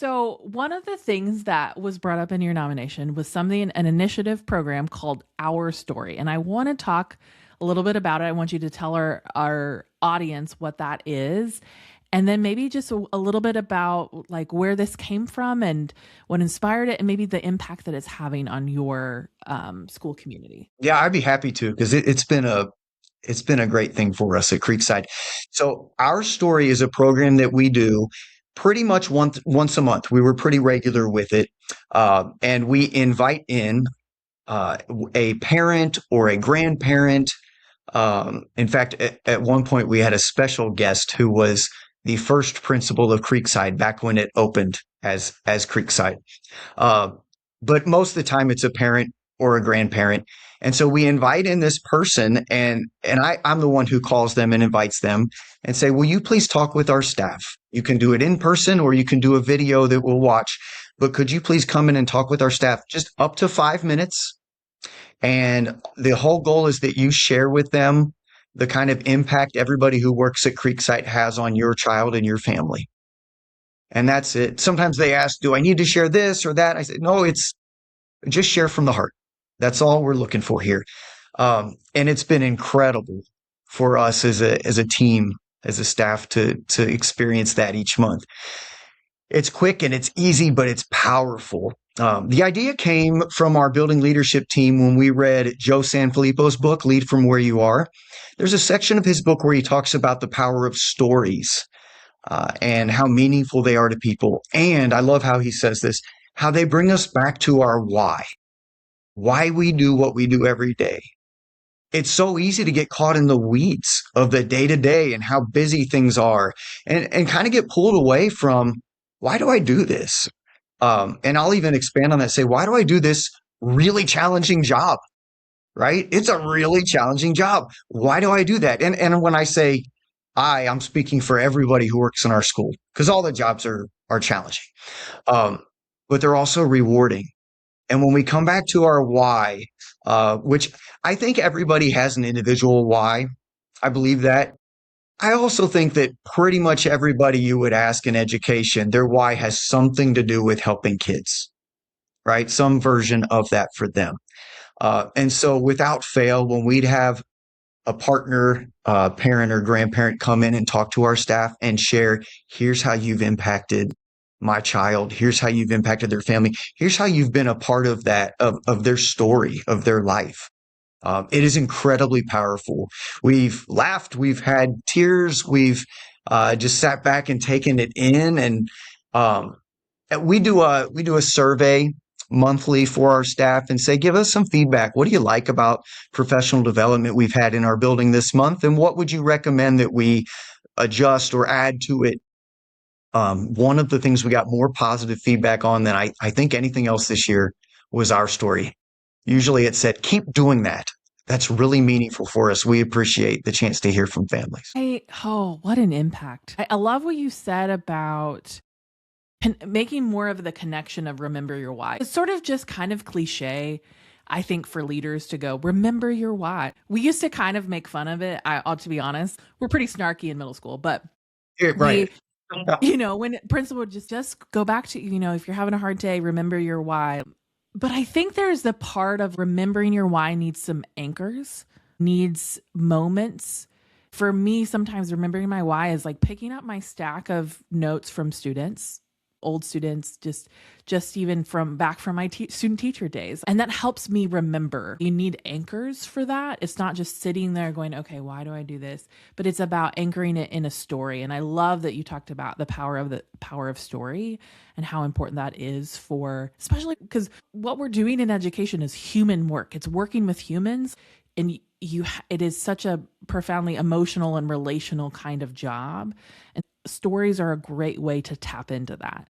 So one of the things that was brought up in your nomination was an initiative program called Our Story. And I want to talk a little bit about it. I want you to tell our audience what that is. And then maybe just a little bit about like where this came from and what inspired it and maybe the impact that it's having on your school community. Yeah, I'd be happy to because it's been a great thing for us at Creekside. So our story is a program that we do pretty much once a month. We were pretty regular with it, and we invite in a parent or a grandparent. In fact, at one point we had a special guest who was the first principal of Creekside back when it opened as Creekside. Uh, but most of the time it's a parent or a grandparent. And so we invite in this person I'm the one who calls them and invites them and say, will you please talk with our staff? You can do it in person or you can do a video that we'll watch. But could you please come in and talk with our staff just up to 5 minutes? And the whole goal is that you share with them the kind of impact everybody who works at Creekside has on your child and your family. And that's it. Sometimes they ask, do I need to share this or that? I said, no, it's just share from the heart. That's all we're looking for here. And it's been incredible for us as a team, as a staff to experience that each month. It's quick and it's easy, but it's powerful. The idea came from our building leadership team when we read Joe Sanfelippo's book, Lead From Where You Are. There's a section of his book where he talks about the power of stories and how meaningful they are to people. And I love how he says this, how they bring us back to our why we do what we do every day. It's so easy to get caught in the weeds of the day to day and how busy things are and kind of get pulled away from why do I do this? And I'll even expand on that, say, why do I do this really challenging job? Right? It's a really challenging job. Why do I do that? And when I say I'm speaking for everybody who works in our school because all the jobs are challenging. But they're also rewarding. And when we come back to our why, which I think everybody has an individual why, I believe that. I also think that pretty much everybody you would ask in education, their why has something to do with helping kids, right? Some version of that for them. And so without fail, when we'd have a partner, parent or grandparent come in and talk to our staff and share, here's how you've impacted my child. Here's how you've impacted their family. Here's how you've been a part of that, of their story, of their life. It is incredibly powerful. We've laughed, we've had tears, we've just sat back and taken it in. And we do a survey monthly for our staff and say, give us some feedback. What do you like about professional development we've had in our building this month? And what would you recommend that we adjust or add to it? One of the things we got more positive feedback on than I think anything else this year was our story. Usually it said, keep doing that. That's really meaningful for us. We appreciate the chance to hear from families. What an impact. I love what you said about making more of the connection of remember your why. It's sort of just kind of cliche, I think, for leaders to go, remember your why. We used to kind of make fun of it. I ought to be honest. We're pretty snarky in middle school, but Right. when principal would just go back to, if you're having a hard day, remember your why. But I think there's the part of remembering your why needs some anchors, needs moments. For me, sometimes remembering my why is like picking up my stack of notes from students, old students, just even from back from my student teacher days. And that helps me remember. You need anchors for that. It's not just sitting there going, okay, why do I do this? But it's about anchoring it in a story. And I love that you talked about the power of story and how important that is for, especially because what we're doing in education is human work. It's working with humans, and it is such a profoundly emotional and relational kind of job. And stories are a great way to tap into that.